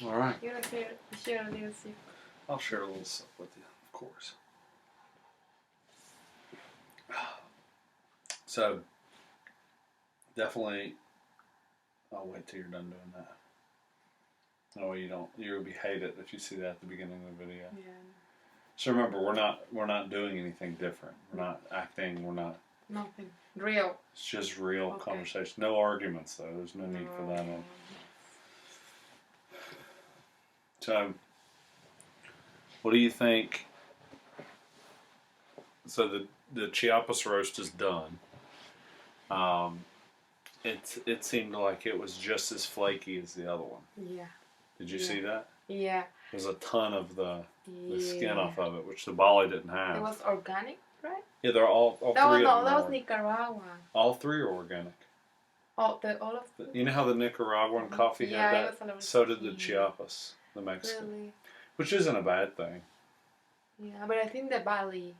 All right. You want to share a little sip? I'll share a little sip with you, of course. So, definitely, I'll wait till you're done doing that. Oh, you don't. You'll be hated if you see that at the beginning of the video. Yeah. So remember, we're not doing anything different. We're not acting. We're not. Nothing. Real. It's just real conversation. No arguments though. There's no need for that one. So, what do you think? So the Chiapas roast is done. It seemed like it was just as flaky as the other one. Yeah. Did you see that? Yeah. There's a ton of the skin off of it, which the Bali didn't have. It was organic, right? Yeah, they're all three of them. No, that was Nicaragua. All three are organic. All of them? You know how the Nicaraguan coffee had that? It was so did the Chiapas, the Mexican. Really? Which isn't a bad thing. Yeah, but I think the Bali,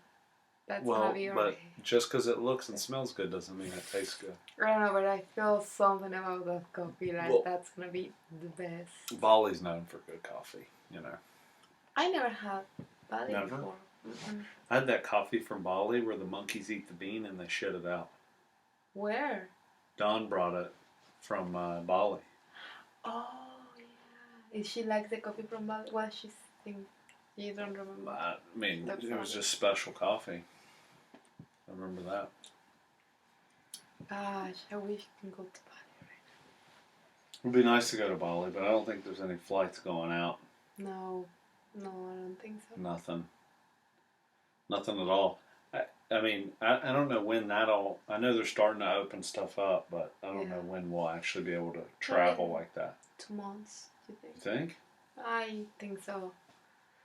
that's gonna be but just because it looks and smells good doesn't mean it tastes good. I don't know, but I feel something about that coffee, like that's gonna be the best. Bali's known for good coffee, you know. I never had Bali before. Mm-mm. I had that coffee from Bali where the monkeys eat the bean and they shit it out. Where? Dawn brought it from Bali. Oh, yeah. Is she like the coffee from Bali? What she think? You don't remember? I mean, it was just special coffee. I remember that. Gosh, I wish I can go to Bali right It would be nice to go to Bali, but I don't think there's any flights going out. now. No, I don't think so. Nothing at all. I mean, I don't know when that'll. I know they're starting to open stuff up, but I don't know when we'll actually be able to travel like that. 2 months, do you think? You think? I think so.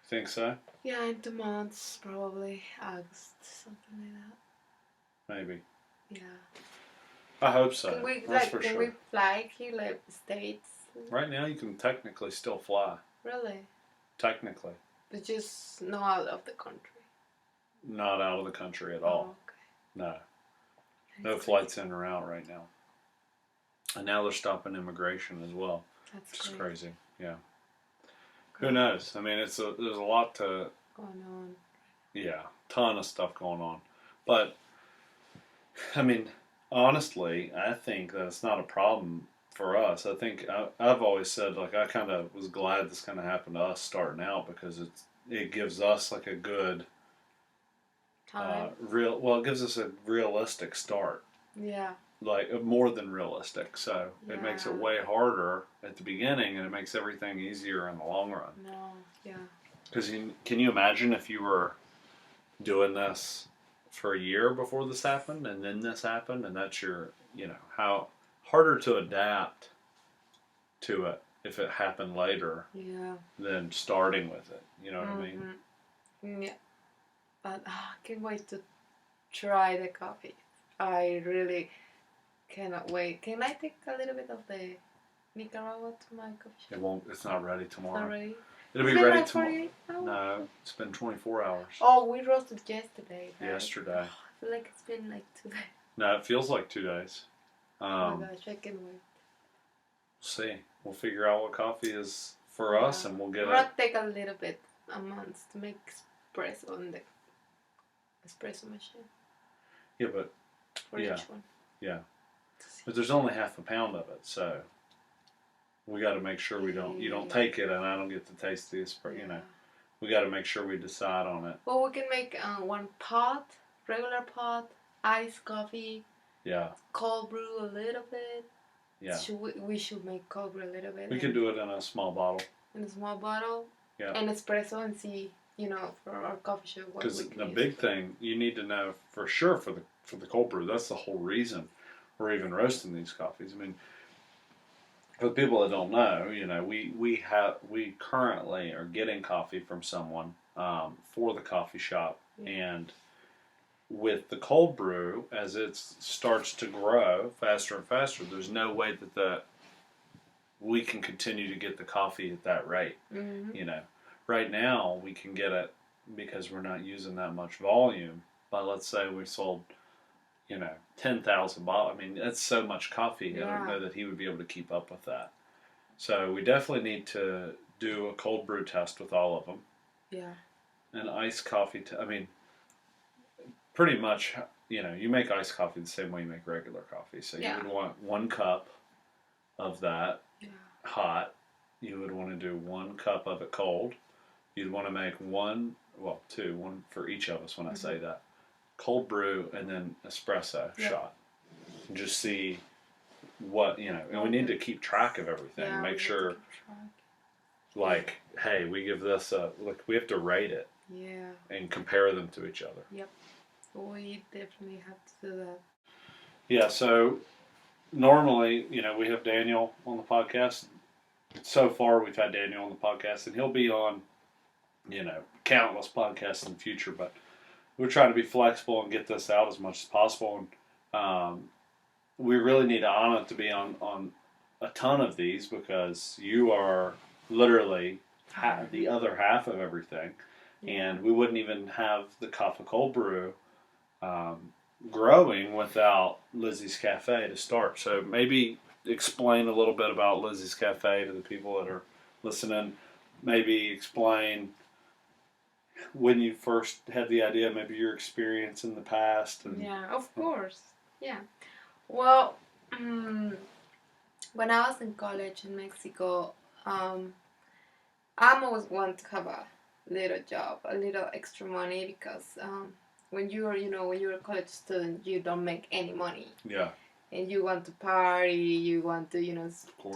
Think so? Yeah, in 2 months, probably August, something like that. Maybe. Yeah. I hope so. Can we can we fly here, like States? Right now, you can technically still fly. Really? Technically. But just not out of the country. Not out of the country at all. Okay. No. No flights in or out right now. And now they're stopping immigration as well. That's crazy. Yeah. Who knows? I mean, there's a lot to going on. Yeah, ton of stuff going on. But I mean, honestly, I think that it's not a problem for us. I think I've always said, like, I kind of was glad this kind of happened to us starting out because it gives us like a good it gives us a realistic start. Yeah. Like more than realistic. So it makes it way harder at the beginning, and it makes everything easier in the long run. No. Yeah. Because can you imagine if you were doing this for a year before this happened, and then this happened, and that's your, how harder to adapt to it if it happened later than starting with it. You know what I mean? Yeah. But I can't wait to try the coffee. I really cannot wait. Can I take a little bit of the Nicaragua to my coffee shop? It's not ready tomorrow. Not ready? It'll be ready tomorrow. No, it's been 24 hours. Oh, we roasted yesterday. Right? Yesterday. Oh, I feel like it's been like 2 days. No, it feels like 2 days. Oh my gosh, I can't wait. We'll see. We'll figure out what coffee is for us, and we'll get it. We'll take a little bit, a month, to make espresso on the espresso machine. Yeah, but for each one. Yeah, but there's only half a pound of it, so we got to make sure we don't. You don't take it, and I don't get to taste the espresso. You know, we got to make sure we decide on it. Well, we can make one pot, regular pot, iced coffee. Yeah. Cold brew a little bit. Yeah. We should make cold brew a little bit. We could do it in a small bottle. In a small bottle. Yeah. And espresso and see, for our coffee shop. Because the big thing you need to know for sure for the cold brew, that's the whole reason we're even roasting these coffees. I mean, for the people that don't know, we currently are getting coffee from someone for the coffee shop, and with the cold brew, as it starts to grow faster and faster, there's no way that we can continue to get the coffee at that rate. Mm-hmm. Right now we can get it because we're not using that much volume. But let's say we sold, 10,000 bottles. I mean, that's so much coffee. I don't know that he would be able to keep up with that. So we definitely need to do a cold brew test with all of them. Yeah. An iced coffee. I mean, pretty much, you make iced coffee the same way you make regular coffee. So you Yeah. would want 1 cup of that Yeah. hot. You would want to do 1 cup of it cold. You'd want to make one for each of us when I say that. Cold brew and then espresso shot. And just see what, and we need to keep track of everything. Yeah, Make we sure, have to keep track. like, hey, we give this we have to rate it. Yeah. And compare them to each other. Yep. We definitely have to do that. Yeah, so normally, we have Daniel on the podcast. So far, we've had Daniel on the podcast, and he'll be on, countless podcasts in the future, but we're trying to be flexible and get this out as much as possible. And we really need Anna to be on a ton of these because you are literally the other half of everything. And we wouldn't even have the Café Cold Brew growing without Lizzie's Café to start. So maybe explain a little bit about Lizzie's Café to the people that are listening. Maybe explain when you first had the idea, maybe your experience in the past. And, yeah, of course. Yeah. Well, when I was in college in Mexico, I always want to have a little job, a little extra money because when you're a college student, you don't make any money. Yeah. And you want to party, you want to,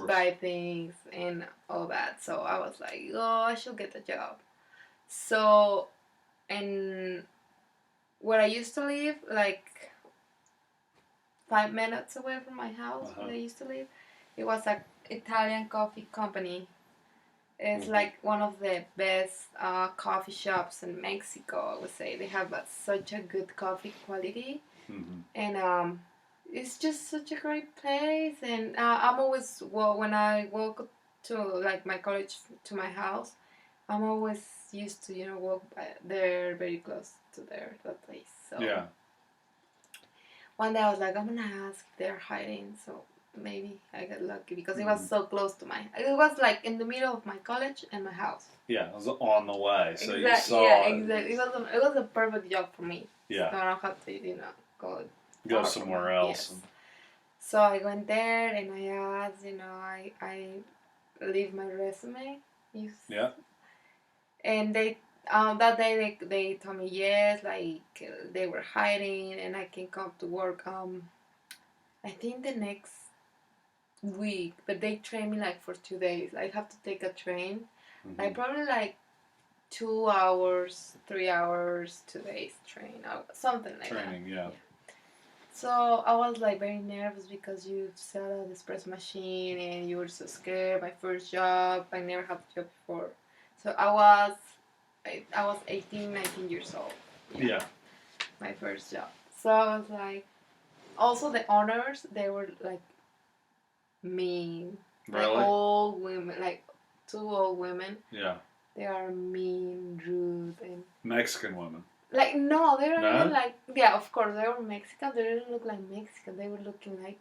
buy things and all that. So I was like, oh, I should get a job. So, and where I used to live, like 5 minutes away from my house, where I used to live, it was an Italian coffee company. It's like one of the best coffee shops in Mexico, I would say. They have such a good coffee quality. And it's just such a great place. And I'm always, when I walk to like my college to my house, I'm always used to, walk by there, very close to that place. So yeah. One day I was like, I'm going to ask if they're hiring. So maybe I got lucky because it was so close to it was like in the middle of my college and my house. Yeah, it was on the way, so you saw exactly. It was a perfect job for me. Yeah. So I don't have to, go somewhere else. Yes. So I went there and I asked, I leave my resume. Yeah. And they that day they told me yes, like they were hiring and I can come to work. I think the next week, but they train me like for 2 days. I have to take a train, like probably like 2 hours, 3 hours, 2 days train, something like training, that. Yeah. So I was like very nervous because you sell an espresso machine and you were so scared. My first job, I never had a job before, so I was 18, 19 years old. Yeah. My first job. So I was like, also the owners, they were like mean. Really? Like old women, like 2 old women. Yeah. They are mean, rude, and Mexican women. like no, they don't even like. Yeah, of course they were Mexican. They didn't look like Mexican. They were looking like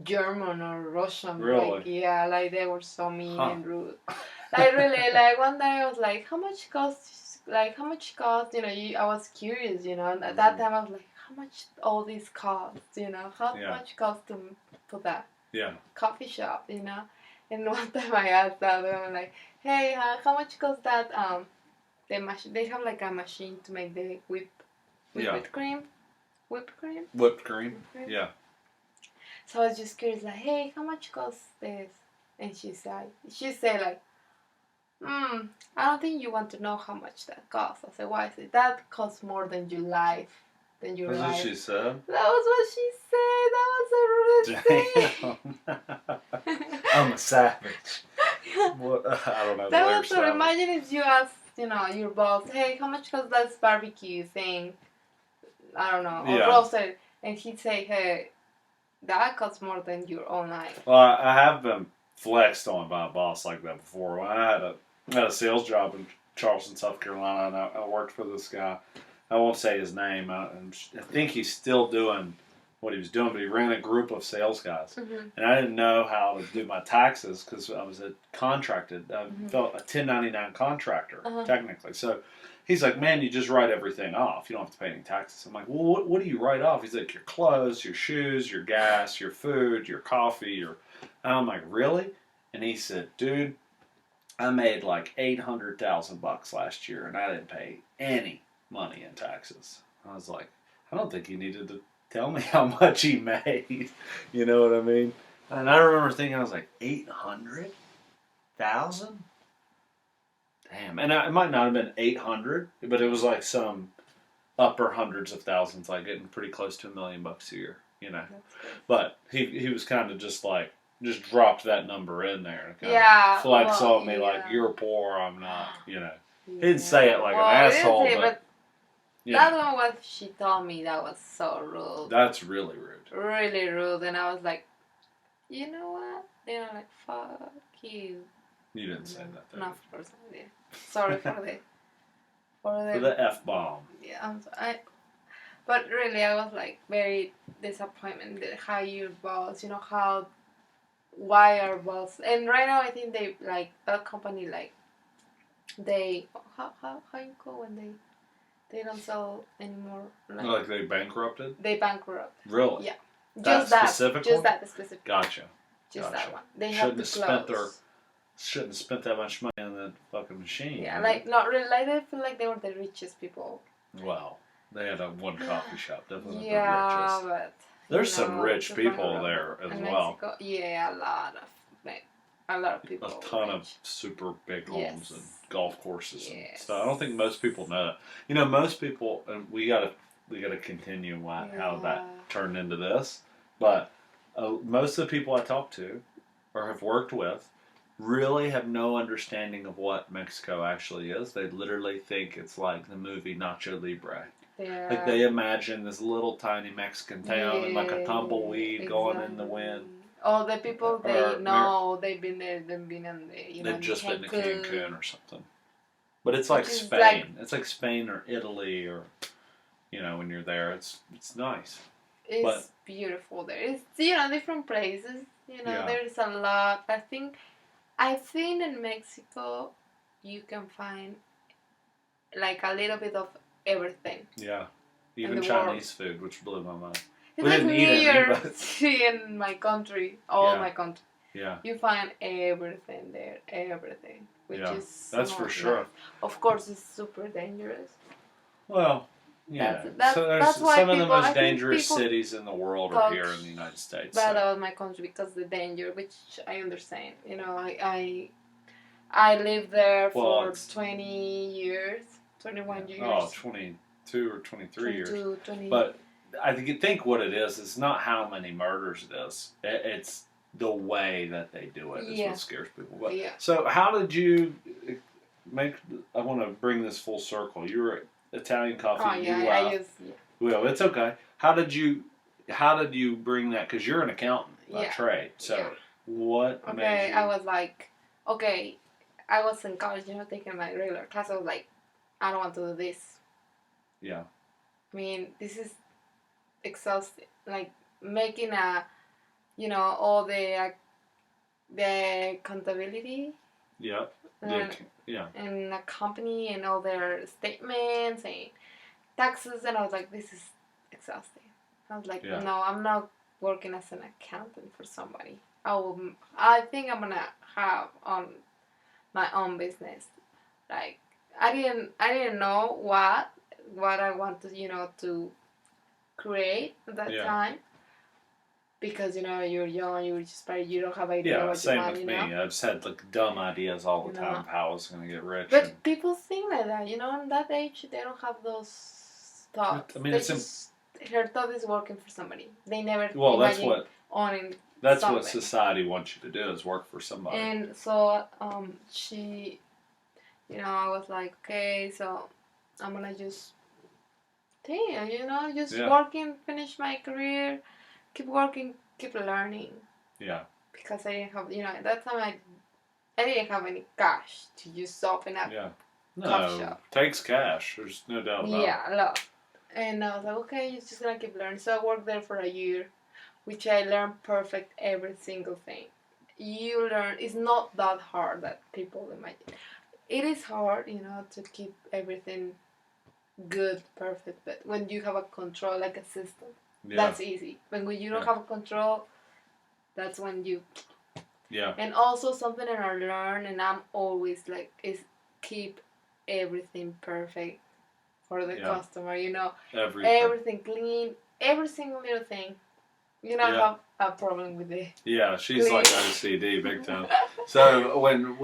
German or Russian. Really? Like yeah, like they were so mean and rude. Like really, like one day I was like, how much cost? Like how much cost? I was curious. And at that time I was like, how much all these cost? How much cost to put that? Yeah. Coffee shop. And one time I asked that, and I'm like, hey, how much cost that? The machine. They have like a machine to make the whipped cream. Whipped cream. Whipped cream. Yeah. So I was just curious, like, hey, how much costs this? And she said like, I don't think you want to know how much that costs. I said, why? I said, that costs more than your life. That's what she said? That was what she said. That was a rude thing. I'm a savage. What? I don't know. That was so. Imagine if you asked, your boss, hey, how much costs that barbecue thing? I don't know, or roasted, and he'd say, hey, that costs more than your own life. Well, I have been flexed on by a boss like that before. When I had a sales job in Charleston, South Carolina, and I worked for this guy. I won't say his name. I think he's still doing what he was doing, but he ran a group of sales guys, Mm-hmm. and I didn't know how to do my taxes because I was a contracted, felt a 1099 contractor technically. So he's like, "Man, you just write everything off. You don't have to pay any taxes." I'm like, "Well, what do you write off?" He's like, "Your clothes, your shoes, your gas, your food, your coffee." And I'm like, "Really?" And he said, "Dude, I made like $800,000 last year, and I didn't pay any money in taxes." I was like, "I don't think he needed to tell me how much he made." You know what I mean? And I remember thinking, I was like, 800,000? Damn. And it might not have been 800, but it was like some upper hundreds of thousands, like getting pretty close to $1 million a year, you know. But he was kind of just like, just dropped that number in there. And kind of flex on me like, "You're poor, I'm not," you know. He didn't say it like an asshole, but that one, what she told me, that was so rude. That's really rude. Really rude. And I was like, you know what? You know, like, fuck you. You didn't say that. No, of course I did. Sorry for the F-bomb. Yeah, I'm sorry. But really, I was like very disappointed how your boss, you know, why our boss, and right now I think they, like, that company, like, they, how you call when they don't sell anymore? Like they bankrupted? They bankrupt. Really? Yeah. Just that specific Just one? that specific. Gotcha. Just that one. They shouldn't have to close. Shouldn't have spent that much money on that fucking machine. Yeah, like, not really. Like, I feel like they were the richest people. Wow. They had one coffee shop. Definitely the richest. But there's some rich people there as well. Mexico, yeah, a lot of people. A ton of super big homes and golf courses and stuff. I don't think most people know that. You know, most people, and we gotta continue how that turned into this. But most of the people I talk to or have worked with really have no understanding of what Mexico actually is. They literally think it's like the movie Nacho Libre. Yeah. Like they imagine this little tiny Mexican town and like a tumbleweed going in the wind. Oh, the people they've been there, they've been in the, you know, they've just been to Cancun or something. But it's like Spain. It's like Spain or Italy, or, you know, when you're there, it's nice. It's beautiful there. It's, you know, different places. You know, there's a lot. I think in Mexico you can find like a little bit of everything. Yeah. Even Chinese food, which blew my mind. It's like New York in my country, my country. Yeah. You find everything there, everything. Which is that's for sure. Of course, it's super dangerous. Well, yeah. That's why some of the most dangerous cities in the world are here in the United States. Bad about my country because of the danger, which I understand. You know, I lived there for 20 years, 21 years. Oh, 22 or 23 years. 20. But I think what it is not how many murders it is. It's the way that they do it is what scares people. But, so how did you make? I want to bring this full circle. You were Italian coffee. Oh yeah, Well, it's okay. How did you bring that? Because you're an accountant by trade. So what made you? I was like, I was in college, you know, taking my regular class. I was like, I don't want to do this. Yeah. I mean, this is exhausting. Like making all the accountability. Yeah. And a company and all their statements and taxes, and I was like, this is exhausting. I was like, no, I'm not working as an accountant for somebody. I think I'm gonna have my own business. Like I didn't know what I wanted, to create at that time. Because, you're young, you don't have idea what you want, same with me. I've just had dumb ideas all the time of how I was going to get rich. But people think like that, in that age, they don't have those thoughts. I mean, her thought is working for somebody. They never owning That's something. What society wants you to do, is work for somebody. And so, she, I was like, okay, so I'm going to just working, finish my career, keep working, keep learning. Yeah. Because I didn't have, at that time I didn't have any cash to just open up coffee shop. Takes cash. There's no doubt about it. Yeah, a lot. And I was like, okay, you're just gonna keep learning. So I worked there for a year, which I learned perfect every single thing. You learn, it's not that hard that people imagine. It is hard, to keep everything good, perfect, but when you have a control, like a system, that's easy. But when you don't have a control, that's when you... Yeah. And also something that I learned, and I'm always like, is keep everything perfect for the customer, everything clean, every single little thing. I have a problem with it. Yeah, she's like OCD big time. So when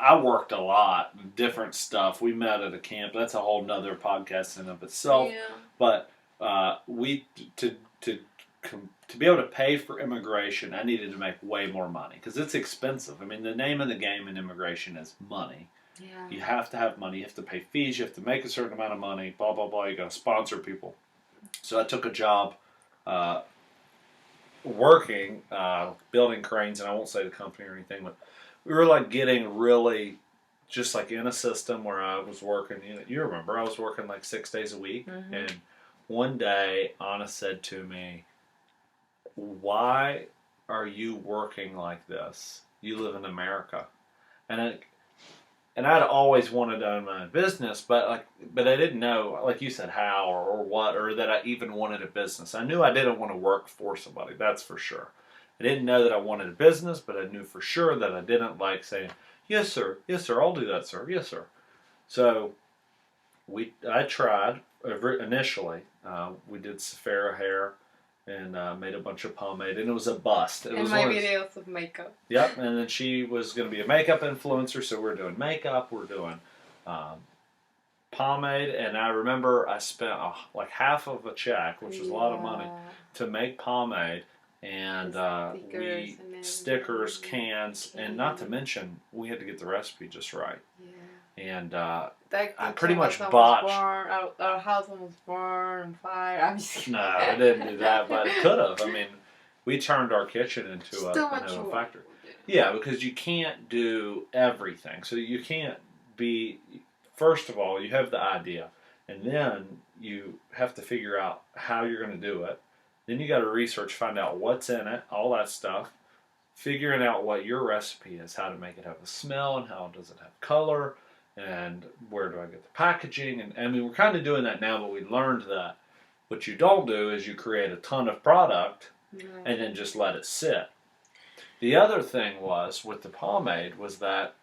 I worked a lot, different stuff. We met at a camp. That's a whole nother podcast in of itself. Yeah. But to be able to pay for immigration, I needed to make way more money because it's expensive. I mean, the name of the game in immigration is money. Yeah. You have to have money. You have to pay fees. You have to make a certain amount of money. Blah blah blah. You got to sponsor people. So I took a job working building cranes, and I won't say the company or anything, but we were like getting really just like in a system where I was working. You remember I was working like 6 days a week, and one day Anna said to me, "Why are you working like this? You live in America," and I'd always wanted to own my own business, but I didn't know, like you said, how or what, or that I even wanted a business. I knew I didn't want to work for somebody, that's for sure. I didn't know that I wanted a business, but I knew for sure that I didn't like saying, yes sir, I'll do that, sir, yes sir. So I tried initially. We did Sephora hair and made a bunch of pomade, and it was a bust. It and was my videos of makeup. Yep, and then she was going to be a makeup influencer, so we're doing makeup, we're doing pomade, and I remember I spent like half of a check, which was a lot of money, to make pomade, and stickers, cans, and not to mention, we had to get the recipe just right. Yeah. And I pretty much botched. Our house almost burned on fire. I'm just kidding. No, I didn't do that, but it could have. I mean, we turned our kitchen into a factory. Yeah, because you can't do everything. So you can't be... First of all, you have the idea, and then you have to figure out how you're going to do it. Then you got to research, find out what's in it, all that stuff. Figuring out what your recipe is, how to make it have a smell, and how does it have color, and where do I get the packaging. And I mean, we're kind of doing that now, but we learned that what you don't do is you create a ton of product and then just let it sit. The other thing was with the pomade was that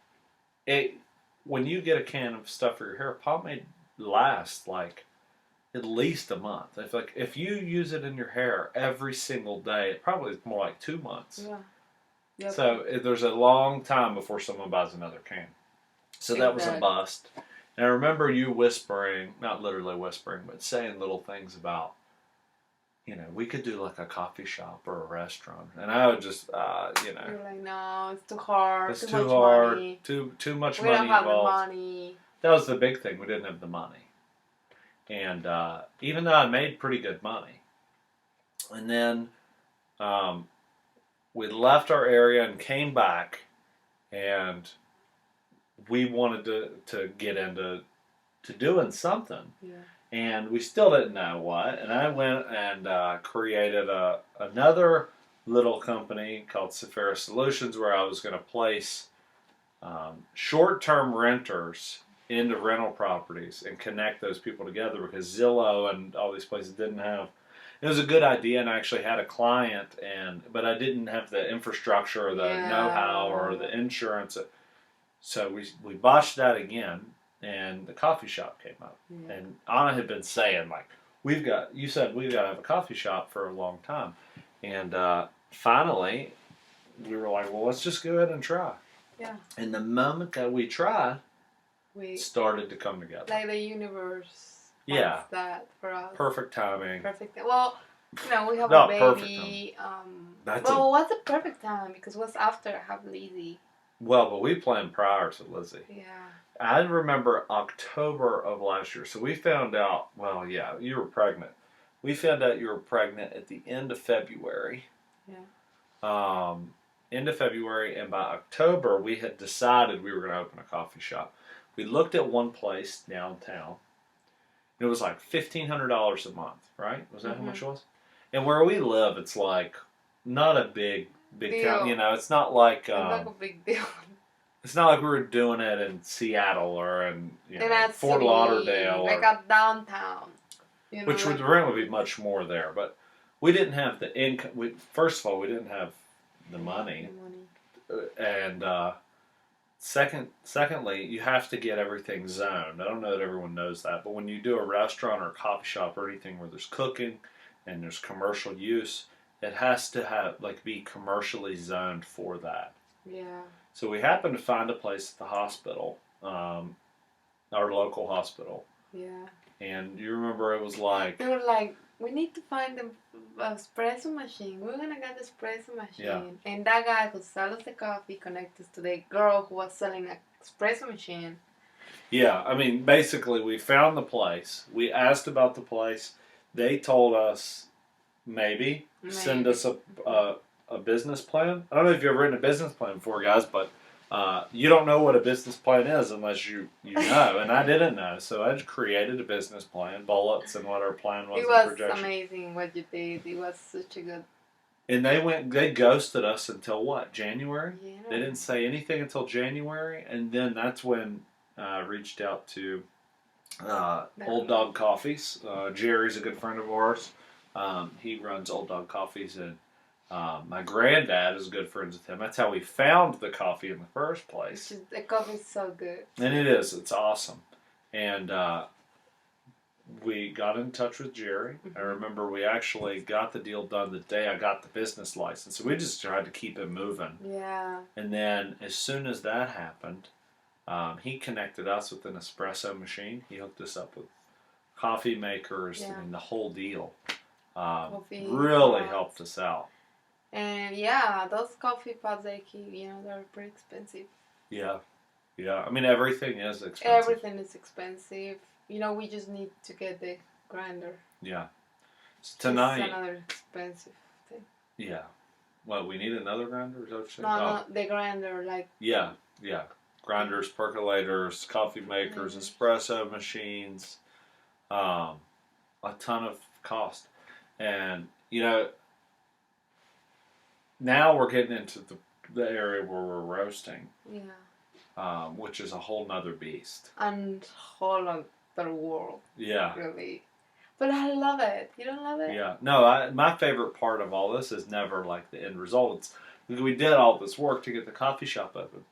when you get a can of stuff for your hair, pomade lasts like at least a month. If you use it in your hair every single day, it probably is more like 2 months. Yeah. Yep. So there's a long time before someone buys another can. So that was a bust. And I remember you whispering, not literally whispering, but saying little things about, we could do like a coffee shop or a restaurant. And I would just, You're like, no, it's too hard. It's too hard. Money. Too much money involved. We don't have the money. That was the big thing. We didn't have the money. And even though I made pretty good money. And then we left our area and came back, and we wanted to get into doing something. Yeah. And we still didn't know what. And I went and created another little company called Sephora Solutions, where I was going to place short-term renters into rental properties and connect those people together, because Zillow and all these places didn't have. It was a good idea, and I actually had a client, but I didn't have the infrastructure or the know-how or the insurance. So we botched that again, and the coffee shop came up. Yeah. And Anna had been saying, like, you said we've got to have a coffee shop for a long time. And finally, we were like, well, let's just go ahead and try. Yeah. And the moment that we tried, we started to come together. Like the universe. Yeah. That for us. Perfect timing. Perfect. Well, we have a baby. What's the perfect time? Because what's after I have Lizzie? Well, but we planned prior to Lizzie. Yeah. I remember October of last year. So we found out, you were pregnant. We found out you were pregnant at the end of February. Yeah. End of February, and by October, we had decided we were going to open a coffee shop. We looked at one place downtown, It was like $1,500 a month, right? Was that how much it was? And where we live, it's like not a big town. You know, it's not like it's not a big deal. It's not like we were doing it in Seattle or in Fort city, Lauderdale, like a downtown. You know, which the rent would be much more there. But we didn't have the income. First of all, we didn't have the money, and secondly, you have to get everything zoned. I don't know that everyone knows that, but when you do a restaurant or a coffee shop or anything where there's cooking and there's commercial use, it has to have be commercially zoned for that. Yeah. So we happened to find a place at the hospital, our local hospital. Yeah. And you remember it was like... They were like, we need to find an espresso machine. We're going to get the espresso machine. Yeah. And that guy who sells the coffee connected to the girl who was selling an espresso machine. Yeah, I mean, basically we found the place. We asked about the place. They told us maybe. Send us a business plan. I don't know if you've ever written a business plan before, guys, but you don't know what a business plan is unless you know, and I didn't know. So I just created a business plan, bullets, and what our plan was. It was amazing what you did. It was such a good... And they ghosted us until what, January? Yeah. They didn't say anything until January, and then that's when I reached out to Old Dog Coffees. Jerry's a good friend of ours. He runs Old Dog Coffees, and my granddad is good friends with him. That's how we found the coffee in the first place. The coffee's so good. And it is. It's awesome. And we got in touch with Jerry. I remember we actually got the deal done the day I got the business license. So we just tried to keep it moving. Yeah. And then as soon as that happened, he connected us with an espresso machine. He hooked us up with coffee makers. I mean, the whole deal. Really helped us out. And yeah, those coffee pods they keep, they're pretty expensive. Yeah. I mean, everything is expensive. Everything is expensive. We just need to get the grinder. Yeah. So tonight. It's another expensive thing. Yeah. What, we need another grinder? Is that what you're saying? No, the grinder, like. Yeah. Grinders, percolators, coffee makers, espresso machines, a ton of cost. And, now we're getting into the area where we're roasting. Yeah. Which is a whole nother beast. And whole other world. Yeah. Really. But I love it. You don't love it? Yeah. No, my favorite part of all this is never like the end result. We did all this work to get the coffee shop open.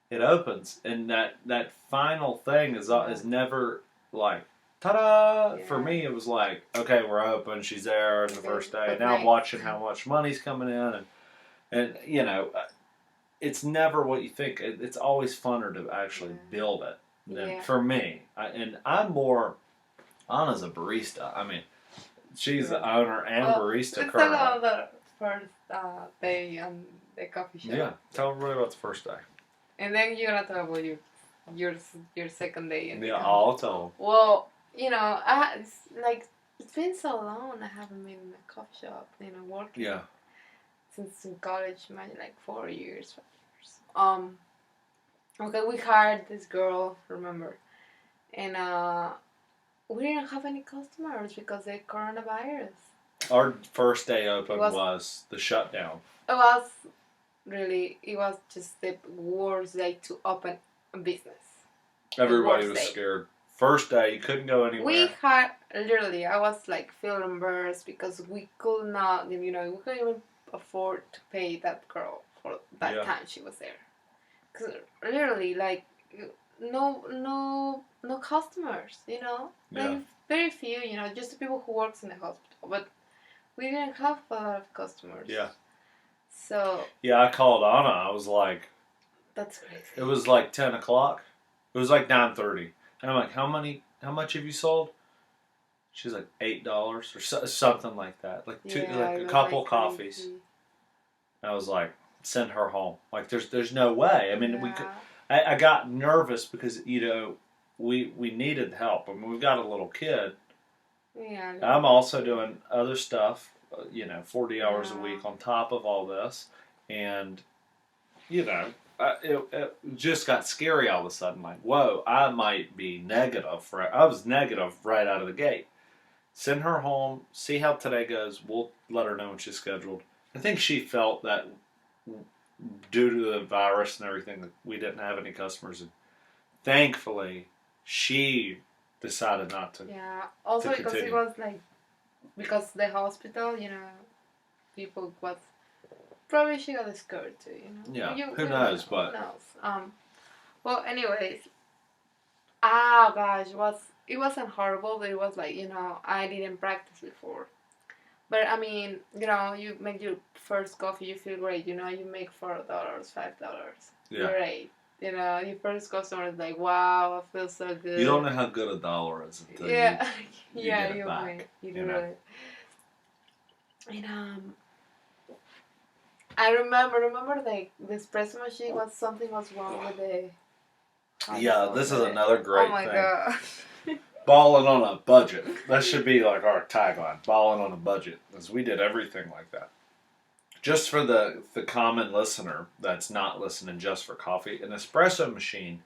It opens, and that final thing is never like, ta-da! Yeah. For me, it was like, okay, we're open. She's there on the first day. Now I'm watching how much money's coming in, and it's never what you think. It's always funner to actually build it than for me. I'm more Anna's a barista. I mean, she's the owner and barista currently. Let's talk about the first day on the coffee shop. Yeah, tell everybody about the first day. And then you're gonna talk about your second day. Yeah, I'll tell them. Well, it's been so long I haven't been in a coffee shop, working. Yeah. Since in college, imagine 4 years, 5 years. Okay, we hired this girl, remember, and we didn't have any customers because of the coronavirus. Our first day open was the shutdown. It was just the worst day to open a business. Everybody was scared. First day, you couldn't go anywhere. We had, literally, I was feel embarrassed because we could not, we couldn't even afford to pay that girl for that time she was there. Because literally, no customers, very few, just the people who works in the hospital. But we didn't have a lot of customers. Yeah. So. Yeah, I called Anna. I was like. That's crazy. It was 10 o'clock. It was 9:30. And I'm like, how much have you sold? She's like $8 or something like that. A couple coffees. Crazy. And I was like, send her home. There's no way. I mean, we could. I got nervous because we needed help. I mean, we've got a little kid. Yeah. I'm also doing other stuff. 40 hours a week on top of all this, and it just got scary all of a sudden. Like, whoa, I might be negative. I was negative right out of the gate. Send her home, see how today goes. We'll let her know when she's scheduled. I think she felt that due to the virus and everything, that we didn't have any customers. And thankfully, she decided not to. Yeah. Also to because continue. it was like, because the hospital, people was, probably she got scared too, Yeah. You, Who knows? Who But knows? Well, anyways, oh gosh, it wasn't horrible, but it was like, I didn't practice before. But I mean, you make your first coffee, you feel great. You make $4, $5. yeah, Great. Your first customer is like, wow, I feel so good. you don't know how good a dollar is until you yeah, get it back. You do it. And I remember like the espresso machine something was wrong with the. Yeah, this is another great thing. Oh my god. Balling on a budget. That should be like our tagline. Balling on a budget. Because we did everything like that. Just for the common listener that's not listening just for coffee, an espresso machine,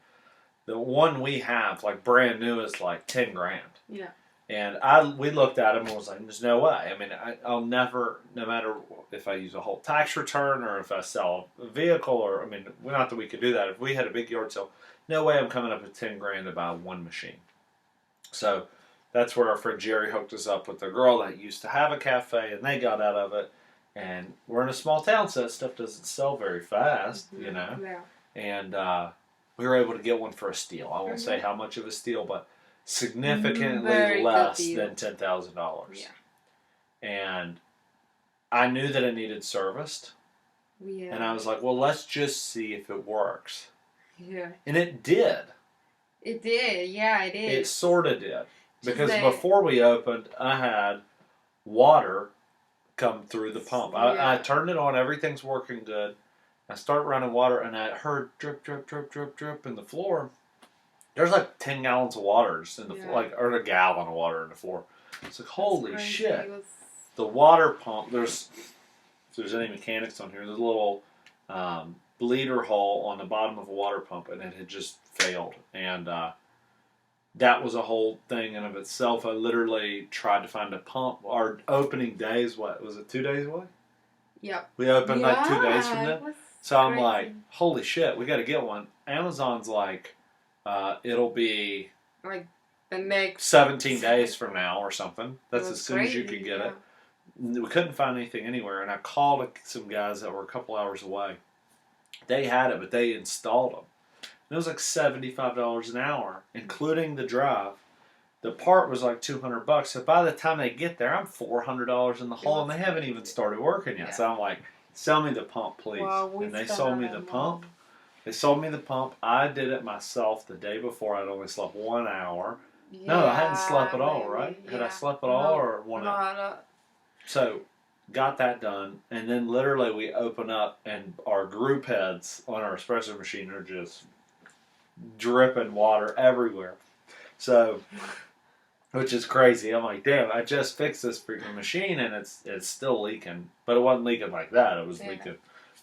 the one we have, like brand new, is like 10 grand. Yeah. And we looked at him and was like, there's no way. I mean, I'll never, no matter if I use a whole tax return or if I sell a vehicle, or, I mean, not that we could do that. If we had a big yard sale, no way I'm coming up with 10 grand to buy one machine. So that's where our friend Jerry hooked us up with a girl that used to have a cafe, and they got out of it. And we're in a small town, so that stuff doesn't sell very fast, Yeah. And we were able to get one for a steal. I won't say how much of a steal, but significantly Very less good than $10,000. Yeah. And I knew that it needed serviced. Yeah. And I was like, well, let's just see if it works. Yeah. And it did. It did. Yeah, it did. It sort of did. Because before we opened, I had water come through the pump. Yeah. I turned it on. Everything's working good. I start running water, and I heard drip, drip, drip, drip, drip in the floor. There's like 10 gallons of water in the floor, or a gallon of water in the floor. It's like, holy shit. The water pump, if there's any mechanics on here, there's a little bleeder hole on the bottom of a water pump, and it had just failed. And that was a whole thing in of itself. I literally tried to find a pump. Our opening days, what was it, 2 days away? Yep. We opened like 2 days from then. So I'm crazy. like, holy shit, we got to get one. Amazon's like, it'll be like the next 17 days from now or something. That's as soon as you crazy, could get it. We couldn't find anything anywhere, and I called some guys that were a couple hours away. They had it, but they installed them. And it was like $75 an hour, including the drive. The part was like $200. So by the time they get there, I'm $400 in the hole, and they haven't even started working yet. Yeah. So I'm like, sell me the pump, please. Well, and they sold me the pump. They sold me the pump. I did it myself the day before. I'd only slept 1 hour. Yeah, no, I hadn't slept at all, right? Yeah. Had I slept at all or 1 hour? No. So got that done, and then literally we open up, and our group heads on our espresso machine are just dripping water everywhere. So, which is crazy. I'm like, damn, I just fixed this freaking machine, and it's still leaking. But it wasn't leaking like that. It was leaking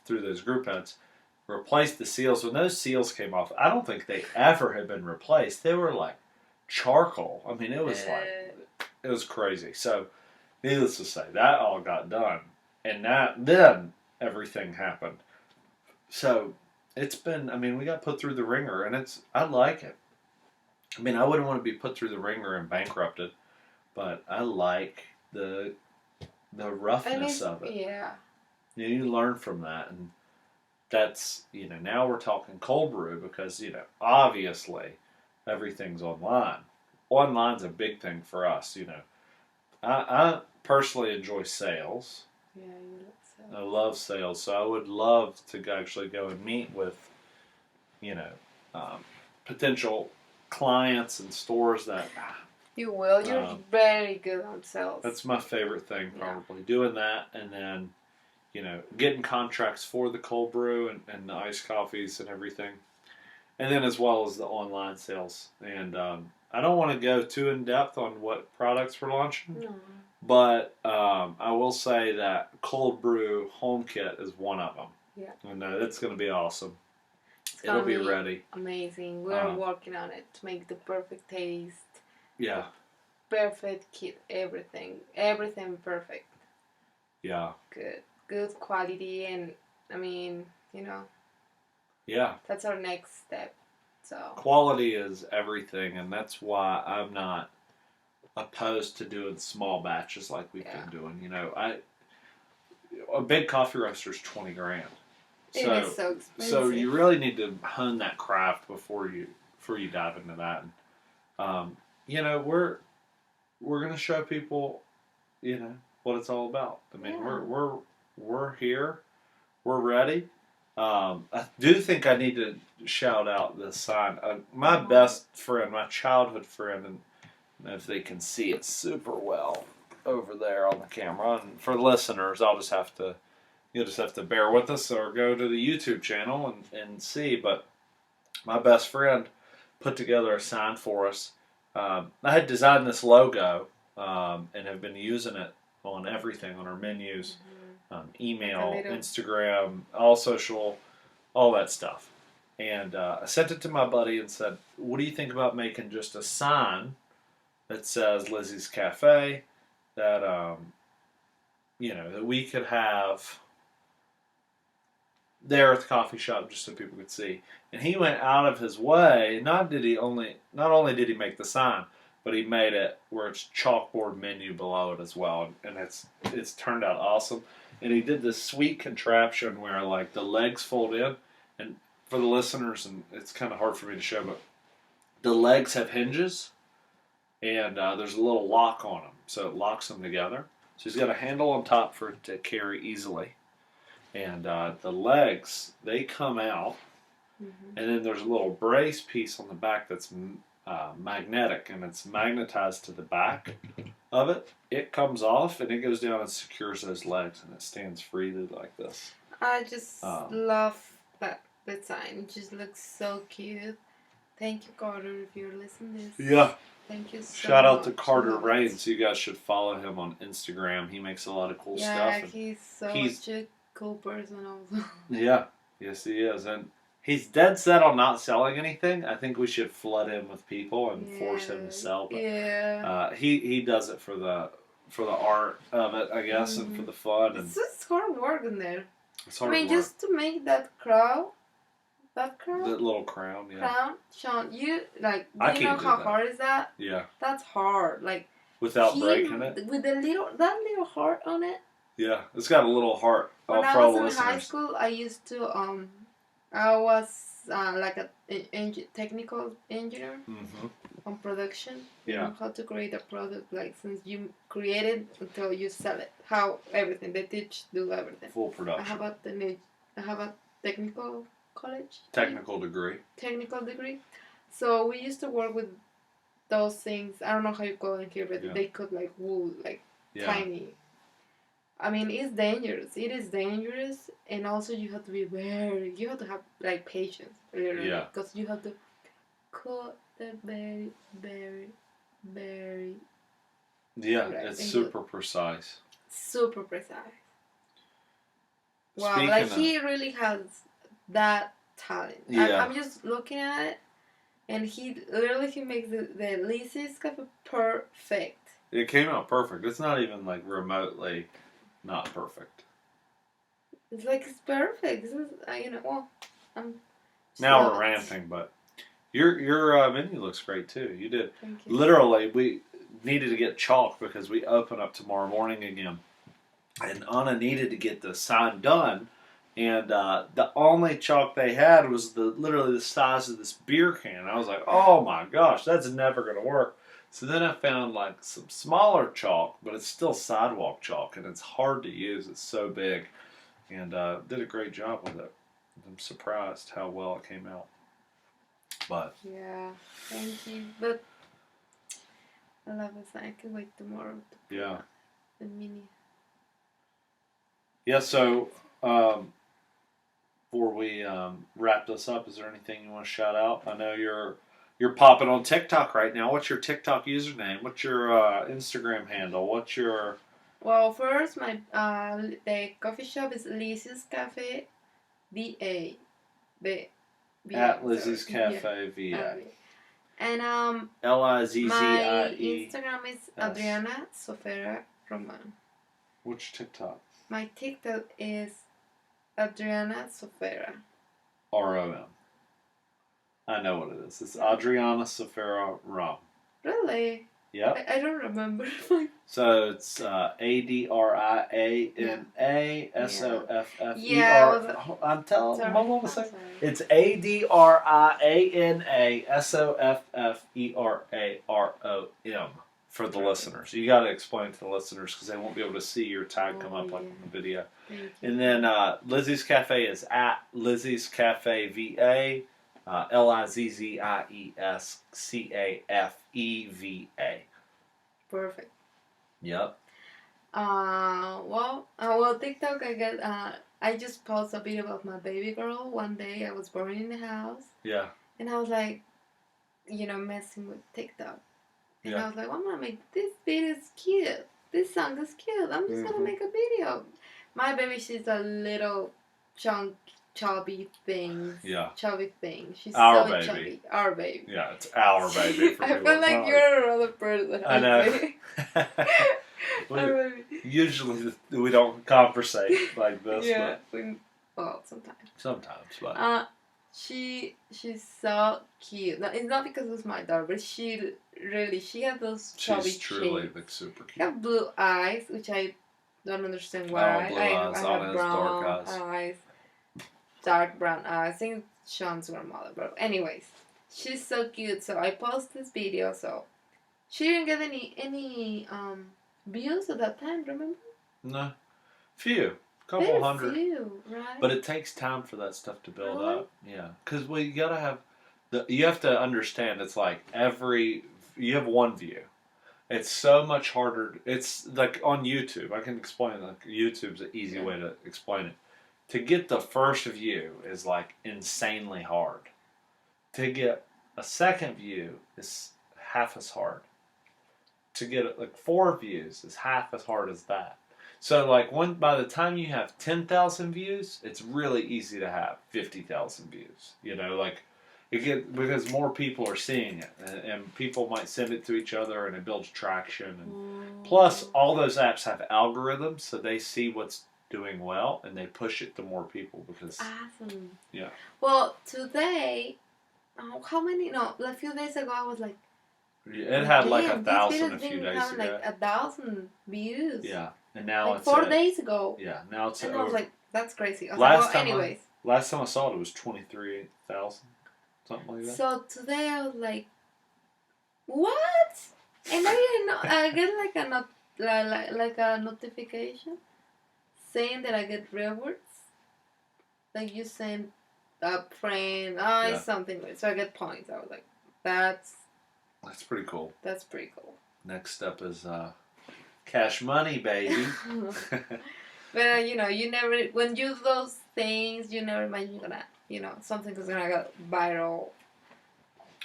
through those group heads. Replaced the seals. When those seals came off, I don't think they ever had been replaced. They were like charcoal. I mean, it was it was crazy. So, needless to say, that all got done. And then everything happened. So, it's been, I mean, we got put through the ringer, and I like it. I mean, I wouldn't want to be put through the ringer and bankrupted, but I like the roughness of it. Yeah. You learn from that, and that's, now we're talking cold brew because, obviously everything's online. Online's a big thing for us, I personally enjoy sales. Yeah, you love sales. I love sales, so I would love to actually go and meet with, potential clients and stores that... You will. You're very good on sales. That's my favorite thing, probably. Yeah. Doing that, and then, getting contracts for the cold brew and the iced coffees and everything. And then as well as the online sales. And I don't want to go too in-depth on what products we're launching. No. But I will say that cold brew home kit is one of them. Yeah. And it's going to be awesome. It'll be ready. Amazing. We're working on it to make the perfect taste. Yeah. Perfect kit, everything perfect. Yeah. Good quality, and I mean, Yeah. That's our next step. So quality is everything, and that's why I'm not opposed to doing small batches like we've been doing. A big coffee roaster is $20 grand. It is so expensive. So you really need to hone that craft before you dive into that. And, we're gonna show people, what it's all about. I mean, we're here, we're ready. I do think I need to shout out this sign. My best friend, my childhood friend, and if they can see it super well over there on the camera. And for listeners, you'll just have to bear with us or go to the YouTube channel and see. But my best friend put together a sign for us. I had designed this logo and have been using it on everything, on our menus, email, Instagram, all social, all that stuff. And I sent it to my buddy and said, what do you think about making just a sign that says Lizzie's Café, that that we could have there at the coffee shop just so people could see. And he went out of his way. Not only did he make the sign, but he made it where it's chalkboard menu below it as well, and it's turned out awesome. And he did this sweet contraption where like the legs fold in, and for the listeners, and it's kind of hard for me to show, but the legs have hinges, and there's a little lock on them, so it locks them together. So he's got a handle on top for it to carry easily. And the legs, they come out, and then there's a little brace piece on the back that's magnetic, and it's magnetized to the back of it. It comes off, and it goes down and secures those legs, and it stands freely like this. I just love that design. It just looks so cute. Thank you, Carter, if you're listening to this. Yeah. Thank you so Shout out to Carter Rains. You guys should follow him on Instagram. He makes a lot of cool stuff. Yeah, he's such a cool person also. Yeah. Yes, he is. And he's dead set on not selling anything. I think we should flood him with people and force him to sell. But, he does it for the art of it, I guess, and for the fun. It's just hard work in there. It's hard work. Just to make that crown. That little crown, yeah. Crown, Sean, you know how hard is that? Yeah. That's hard. Like without breaking it. With that little heart on it. Yeah, it's got a little heart. When I was in high school, I used to I was like a technical engineer on production. Yeah. You know how to create a product, like since you create it until you sell it. How everything they do everything. Full production. I have a technical college. Technical degree. So we used to work with those things. I don't know how you call it here, but they cut like wool, like tiny. I mean, it's dangerous. It is dangerous, and also you have to be you have to have like patience, literally, because you have to cut the very. Yeah, it's super precise. Super precise. Wow, he really has that talent. Yeah. I'm just looking at it, and he makes the Lizzie's Café perfect. It came out perfect. It's not even like remotely not perfect. It's like it's perfect. This is now we're ranting, but your menu looks great too. You did. Thank you. Literally, we needed to get chalk because we open up tomorrow morning again, and Anna needed to get the sign done. And the only chalk they had was literally the size of this beer can. I was like, oh my gosh, that's never going to work. So then I found like some smaller chalk, but it's still sidewalk chalk, and it's hard to use. It's so big. And did a great job with it. I'm surprised how well it came out. But yeah, thank you. But I love it. I can wait tomorrow to put the mini. Yeah, so before we wrap this up, is there anything you want to shout out? I know you're popping on TikTok right now. What's your TikTok username? What's your Instagram handle? What's your... Well, first, my the coffee shop is Lizzie's Café, At Lizzie's Cafe VA. And Lizzie. My Instagram is Adriana Sofera Roman. Which TikTok? My TikTok is Adriana Sofera. ROM. I know what it is. It's Adriana Sofera Rom. Really? Yep. I don't remember. So it's ADRIANA I'm telling. Hold on a second. It's ADRIANASOFFERAROM for the listeners. You got to explain it to the listeners because they won't be able to see your tag come up like in the video. And then Lizzie's Cafe is at Lizzie's Cafe VA. LIZZIESCAFEVA. Perfect. Yep. Well, TikTok. I just posted a video about my baby girl. One day I was bored in the house. Yeah. And I was like, messing with TikTok. And I was like, well, I'm gonna make this video is cute. This song is cute. I'm just gonna make a video. My baby, she's a little chubby thing. Yeah. Chubby thing. She's our so baby. Chubby. Our baby. Yeah, it's our baby. I feel like you're another person. I know. Usually we don't conversate like this. Yeah. Sometimes. Sometimes, but. She's so cute. No, it's not because it's my daughter, but she has those chubby cheeks. She's truly super cute. She has blue eyes, which I don't understand why. Blue eyes, I have brown eyes. Dark brown eyes. I think Sean's grandmother, but anyways, she's so cute. So I post this video. So she didn't get any views at that time. Remember? No, few. Couple hundred. Right? But it takes time for that stuff to build up. Yeah, because you have to understand. It's like you have one view. It's so much harder. It's like on YouTube. I can explain. Like YouTube's an easy way to explain it. To get the first view is like insanely hard. To get a second view is half as hard. To get like 4 views is half as hard as that. So like by the time you have 10,000 views, it's really easy to have 50,000 views. Because more people are seeing it, and people might send it to each other, and it builds traction. And plus, all those apps have algorithms, so they see what's doing well, and they push it to more people because. Awesome. Yeah. Well, today, how many? No, a few days ago, I was like. It had like 1,000 a few days ago. Like 1,000 views. Yeah. And now it's 4 days ago. Yeah, now it's. And I was like, "That's crazy." Last time I saw it was 23,000, something like that. So today I was like, "What?" And I didn't know. I get like a notification saying that I get rewards. Like you send a friend, something. So I get points. I was like, "That's pretty cool." That's pretty cool. Next step is. Cash money, baby. But you never, when you do those things, you never imagine you're gonna, something is gonna go viral.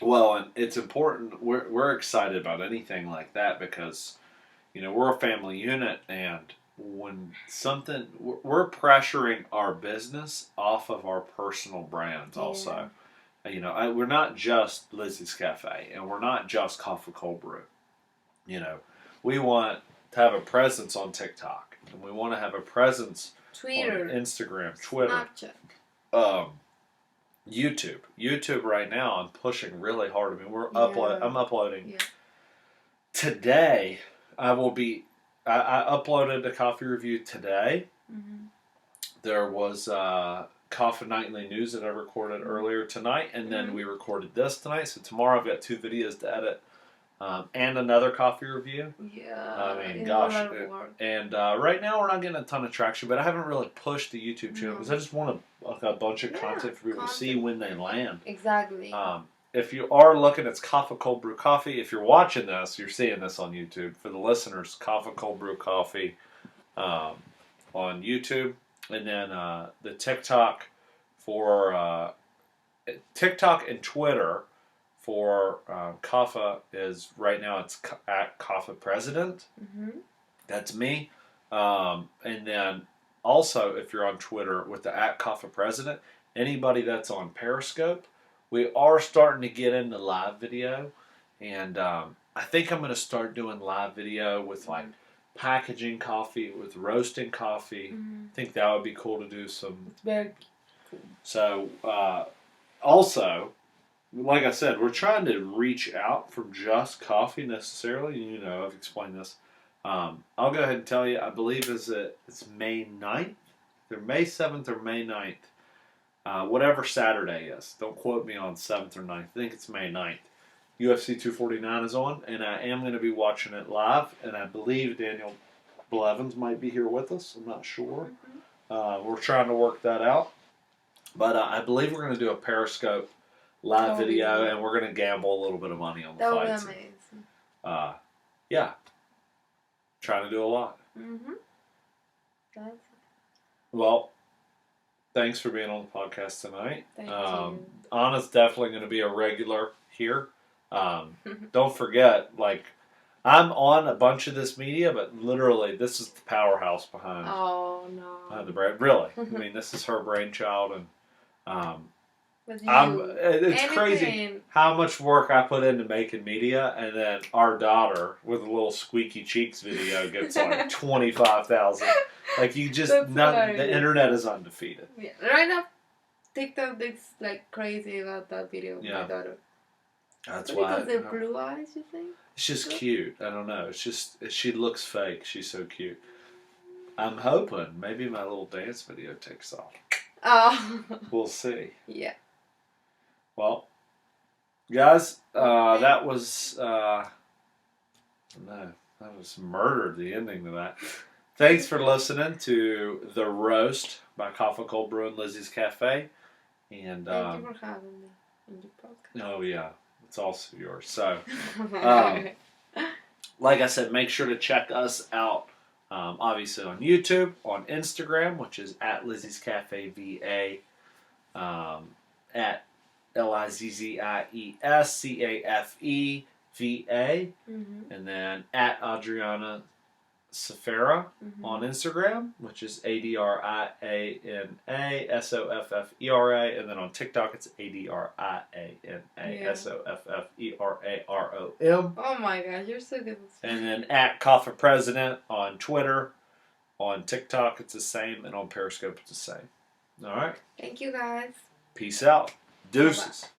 Well, and it's important. We're excited about anything like that because, we're a family unit, and when we're pressuring our business off of our personal brands also. We're not just Lizzie's Cafe, and we're not just Coffee Cold Brew. We want to have a presence on TikTok, and we want to have a presence Twitter, on Instagram, Twitter, Snapchat, YouTube. YouTube right now, I'm pushing really hard. I mean, I'm uploading. Yeah. Today, I uploaded a coffee review today. Mm-hmm. There was Coffee Nightly News that I recorded earlier tonight, and then we recorded this tonight. So tomorrow I've got 2 videos to edit. And another coffee review. Yeah. I mean, gosh. And right now we're not getting a ton of traction, but I haven't really pushed the YouTube channel because I just want a bunch of content for people to see when they land. Exactly. If you are looking, it's Coffee Cold Brew Coffee. If you're watching this, you're seeing this on YouTube. For the listeners, Coffee Cold Brew Coffee on YouTube. And then the TikTok for TikTok and Twitter. For Kaffa is right now it's at Kaffa President. Mm-hmm. That's me. And then also if you're on Twitter with the at Kaffa President, anybody that's on Periscope, we are starting to get into live video, and I think I'm going to start doing live video with like packaging coffee, with roasting coffee. I think that would be cool to do some. It's very cool. So, also, like I said, we're trying to reach out from just coffee necessarily. You know, I've explained this. I'll go ahead and tell you, I believe it's May 9th. Either May 7th or May 9th. Whatever Saturday is. Don't quote me on 7th or 9th. I think it's May 9th. UFC 249 is on, and I am going to be watching it live, and I believe Daniel Blevins might be here with us. I'm not sure. We're trying to work that out. But I believe we're going to do a Periscope live video, and we're going to gamble a little bit of money on the fights. That would be amazing. Yeah. Trying to do a lot. That's... Well, thanks for being on the podcast tonight. Thank you. Anna's definitely going to be a regular here. Don't forget, like, I'm on a bunch of this media, but literally, this is the powerhouse behind the brand. Really. I mean, this is her brainchild, and it's crazy how much work I put into making media, and then our daughter with a little squeaky cheeks video gets like 25,000. Like, you just the internet is undefeated. Yeah. Right now, TikTok is like crazy about that video of my daughter. That's why. Because they're blue eyes, you think? It's just cute. I don't know. It's just she looks fake. She's so cute. I'm hoping maybe my little dance video takes off. Oh. We'll see. Yeah. Well, guys, that was that was murder. The ending to that. Thanks for listening to The Roast by Coffee Cold Brew and Lizzie's Café. And thank you for having me in your podcast. Oh yeah, it's also yours. So, like I said, make sure to check us out. Obviously on YouTube, on Instagram, which is at Lizzie's Cafe VA, at LIZZIES CAFE VA, and then at Adriana Safera on Instagram, which is ADRIANA SOFFERA, and then on TikTok it's ADRIANA SOFFERAROM. Oh my gosh, you're so good. And then at Coffee President on Twitter, on TikTok it's the same, and on Periscope it's the same. All right. Thank you guys. Peace out. Deuces. Bye-bye.